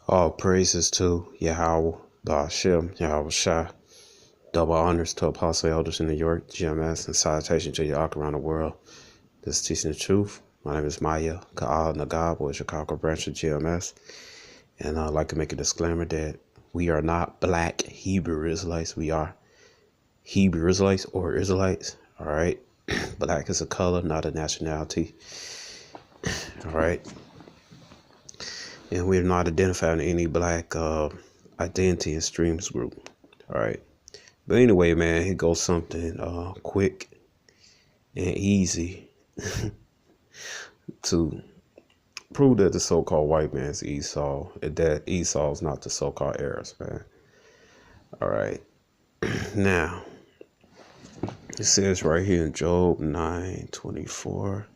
All praises to Yahweh, Ba'ashem, Yahweh Shai. Double honors to Apostle Elders in New York, GMS, and salutation to Yahweh around the world. This is Teaching the Truth. My name is Maya Ka'al Nagab, or Chicago branch of GMS. And I'd like to make a disclaimer that we are not black Hebrew Israelites. We are Hebrew Israelites or Israelites. All right. Black is a color, not a nationality. All right. And we're not identifying any black identity and streams group. All right. But anyway, man, here goes something quick and easy to prove that the so-called white man's Esau, and that Esau is not the so-called heirs, man. All right. Now, it says right here in Job 9:24.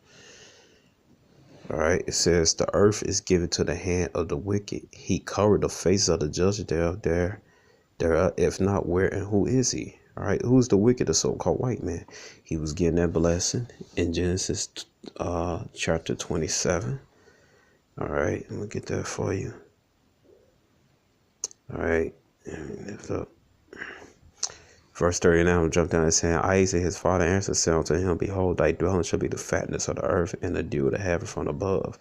All right. It says, the earth is given to the hand of the wicked. He covered the face of the judge there. If not, where and who is he? All right, who's the wicked, the so-called white man? He was getting that blessing in Genesis chapter 27. All right, I'm gonna get that for you. All right, lift up. Verse 39, I'm gonna jump down and saying, Isaac, his father, answered, said unto him, behold, thy dwelling shall be the fatness of the earth, and the dew of the heaven from above.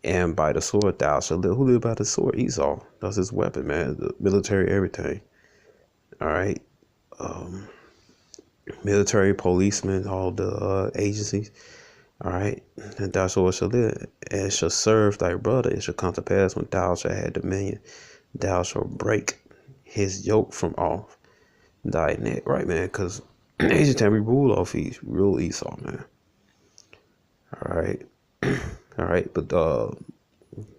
And by the sword thou shalt live. Who lived by the sword? Esau. That's his weapon, man. The military, everything. All right. Military, policemen, all the agencies. All right. And thou shalt live, and shall serve thy brother. It shall come to pass when thou shalt have dominion, thou shalt break his yoke from off thy neck. Right, man? Because ancient time we rule off East, rule Esau, man. All right. All right. But, during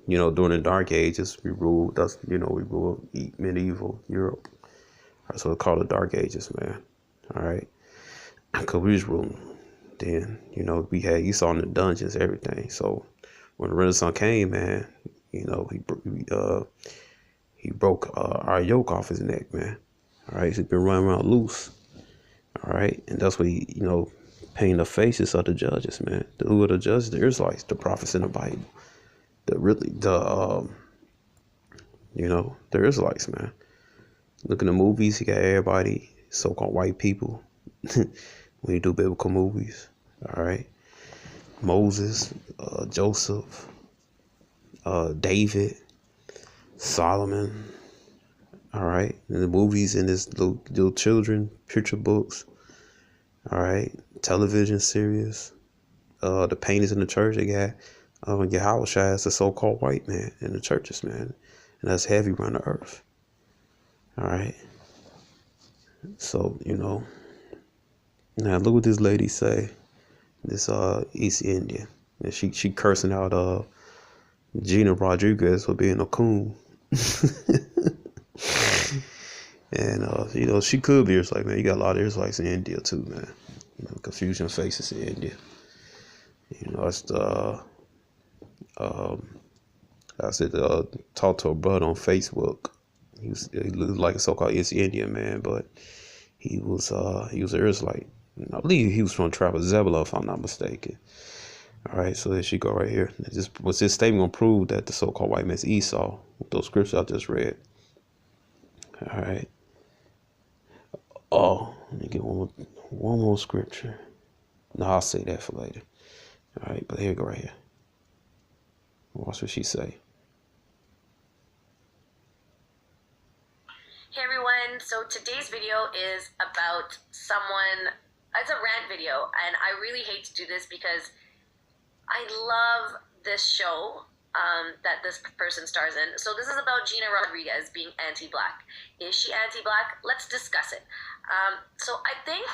the Dark Ages, we ruled, we ruled medieval Europe. That's what it's called, the Dark Ages, man. All right. Because we was ruling. Then, we had Esau in the dungeons, everything. So when the Renaissance came, man, he broke our yoke off his neck, man. All right. He's been running around loose. All right. And that's what he, painting the faces of the judges, man. Who are the judges? The Israelites, the prophets in the Bible. The Israelites, man. Look at the movies, you got everybody, so-called white people, when you do biblical movies, all right? Moses, Joseph, David, Solomon, all right? And the movies in this little children, picture books, all right? Television series, the paintings in the church, they got Yahweh Shai is the so-called white man in the churches, man. And that's heavy around the earth. All right. So, now look what this lady say. This East Indian. And she cursing out Gina Rodriguez for being a coon. And she could be Israelite, man. You got a lot of Israelites in India too, man. Confusion faces in India. It's the I said talked to a brother on Facebook. He looked like a so-called East Indian man, but he was an Israelite. I believe he was from the tribe of Zebulun, if I'm not mistaken. All right, so there she go right here. Was this statement gonna prove that the so-called white man's Esau with those scriptures I just read? All right. Oh, let me get one more scripture. No, I'll say that for later. All right, but here we go right here. Watch what she say. Hey everyone, so today's video is about someone, it's a rant video, and I really hate to do this because I love this show that this person stars in. So this is about Gina Rodriguez being anti-black. Is she anti-black? Let's discuss it. So I think,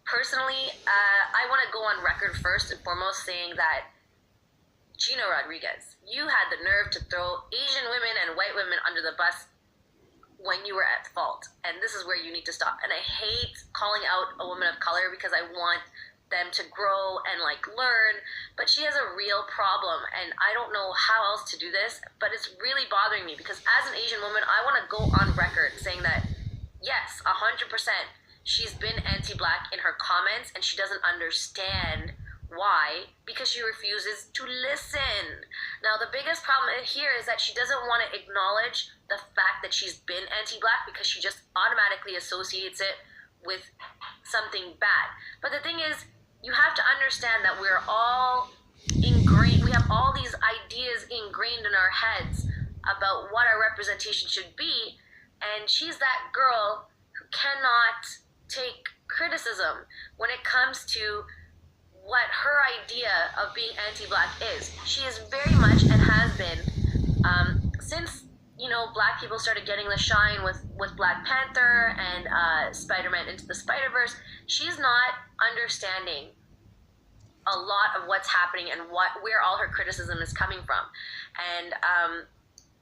personally, I want to go on record first and foremost saying that Gina Rodriguez, you had the nerve to throw Asian women and white women under the bus when you were at fault, and this is where you need to stop. And I hate calling out a woman of color because I want them to grow and learn, but she has a real problem, and I don't know how else to do this, but it's really bothering me because as an Asian woman, I want to go on record saying that yes, 100%, she's been anti-black in her comments, and she doesn't understand Why? Because she refuses to listen. Now, the biggest problem here is that she doesn't want to acknowledge the fact that she's been anti-black because she just automatically associates it with something bad. But the thing is, you have to understand that we're all ingrained, we have all these ideas ingrained in our heads about what our representation should be, and she's that girl who cannot take criticism when it comes to what her idea of being anti-black is. She is very much, and has been, since black people started getting the shine with Black Panther and Spider-Man Into the Spider-Verse, she's not understanding a lot of what's happening and where all her criticism is coming from. And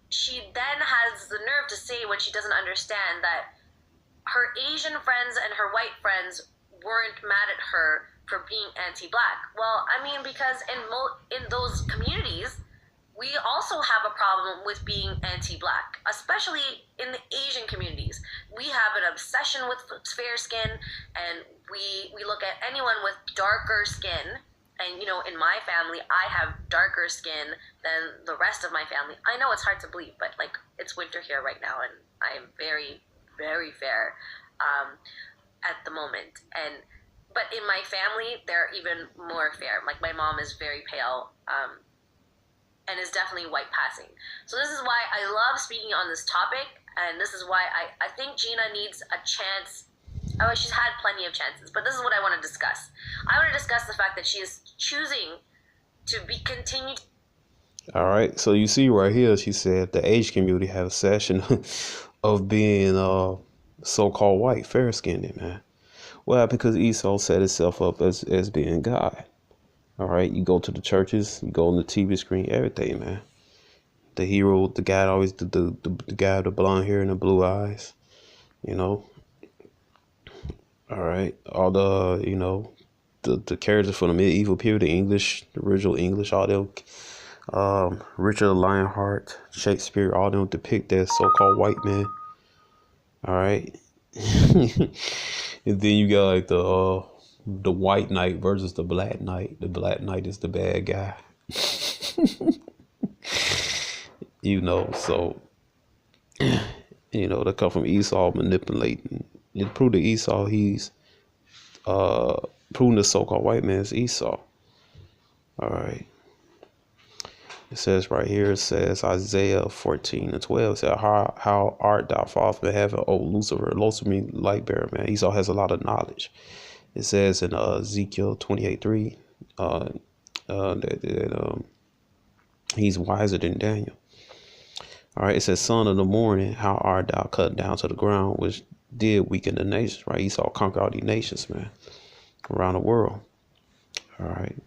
she then has the nerve to say, when she doesn't understand, that her Asian friends and her white friends weren't mad at her for being anti-black. Well, I mean, because in those communities, we also have a problem with being anti-black, especially in the Asian communities. We have an obsession with fair skin, and we look at anyone with darker skin. And in my family, I have darker skin than the rest of my family. I know it's hard to believe, but like, it's winter here right now, and I am very, very fair at the moment. But in my family, they're even more fair. Like, my mom is very pale, and is definitely white passing. So this is why I love speaking on this topic, and this is why I think Gina needs a chance. Oh, she's had plenty of chances, but this is what I want to discuss. I want to discuss the fact that she is choosing to be continued. All right. So you see right here, she said the Asian community have a session of being so-called white, fair-skinned, man. Well, because Esau set itself up as being God. All right. You go to the churches, you go on the TV screen, everything, man. The hero, the guy always the guy with the blonde hair and the blue eyes, All right. All the characters from the medieval period, the original English, all them, Richard Lionheart, Shakespeare, all them depict as so-called white men. All right. And then you got like the white knight versus the black knight. The black knight is the bad guy. So they come from Esau manipulating. It proved to Esau he's proving the so-called white man is Esau. All right. It says right here, it says Isaiah 14:12. It says, how art thou fall from heaven, O Lucifer? Lucifer means light bearer, man. Esau has a lot of knowledge. It says in Ezekiel 28:3 that he's wiser than Daniel. All right. It says, son of the morning, how art thou cut down to the ground, which did weaken the nations, right? Esau conquered all these nations, man, around the world. All right.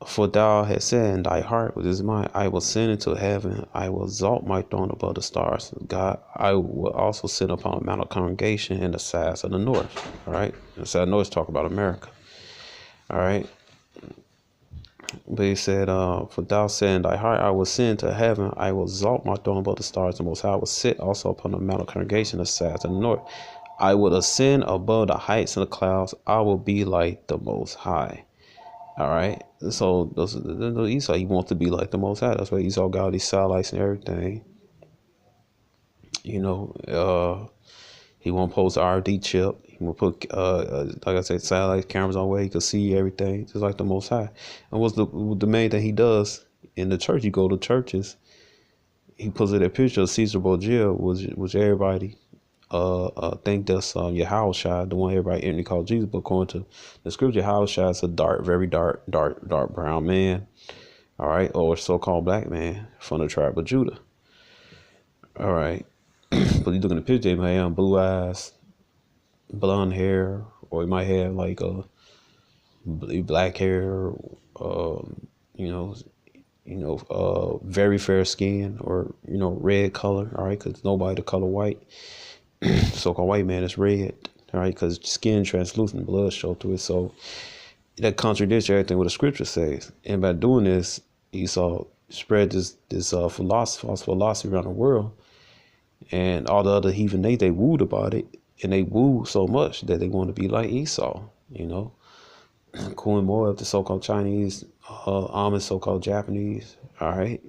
For thou hast said in thy heart, which is mine, I will send into heaven, I will exalt my throne above the stars. God, I will also sit upon a mount of congregation in the sides of the north. All right. The side of the north talk about America. All right. But he said, for thou said in thy heart, I will send to heaven, I will exalt my throne above the stars, the most high will sit also upon the mount of congregation in the sides of the north. I will ascend above the heights of the clouds, I will be like the most high. All right. So Esau, he wants to be like the most high. That's why Esau got all these satellites and everything. He won't post RD chip. He will put, like I said, satellite cameras on where he could see everything, just like the Most High. And what's the main thing he does in the church? You go to churches, he puts a picture of Caesar Borgia, which everybody think that's Yahushua, the one everybody instantly called Jesus. But according to the scripture, Yahushua is a very dark brown man. All right, or a so-called black man from the tribe of Judah. All right. But you look in the picture, he might have blue eyes, blonde hair, or he might have like black hair, very fair skin, or red color. All right, because nobody the color white, so-called white man is red. All right, because skin translucent, blood show through it. So that contradicts everything what the scripture says. And by doing this, Esau spread this false philosophy around the world. And all the other heathen they wooed about it, and they wooed so much that they want to be like Esau, Cooling more of the so-called Chinese, Amish, so-called Japanese. All right,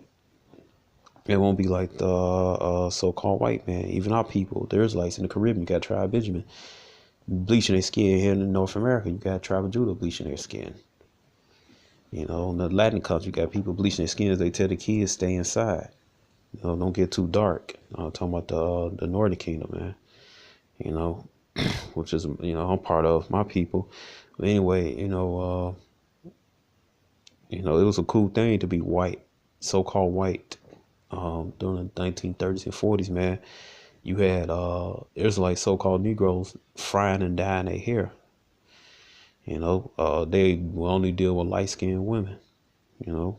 it won't be like the so-called white man. Even our people, the Israelites in the Caribbean, you got tribe Benjamin bleaching their skin. Here in North America, you got tribe of Judah bleaching their skin. You know, in the Latin country, you got people bleaching their skin as they tell the kids stay inside. You know, don't get too dark. I'm talking about the Northern Kingdom, man. You know, which is, you know, I'm part of my people. But anyway, it was a cool thing to be white, so-called white, during the 1930s and 40s, man. You had Israelite so-called Negroes frying and dyeing their hair. You know, they will only deal with light-skinned women. You know,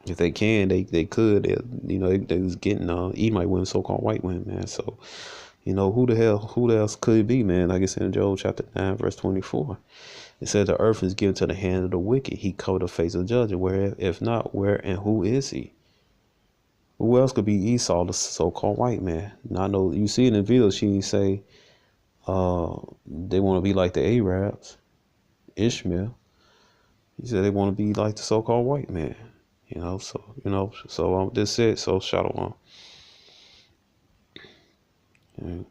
if they can, they could. They was getting Edomite women, so-called white women, man. So, who else could it be, man? Like I said in Job chapter 9, verse 24. It said the earth is given to the hand of the wicked. He covered the face of the judge. Where, if not, where and who is he? Who else could be Esau, the so-called white man? Now I know you see it in the video. She say they want to be like the Arabs, Ishmael. He said they want to be like the so-called white man. So this it. So shalom. Yeah.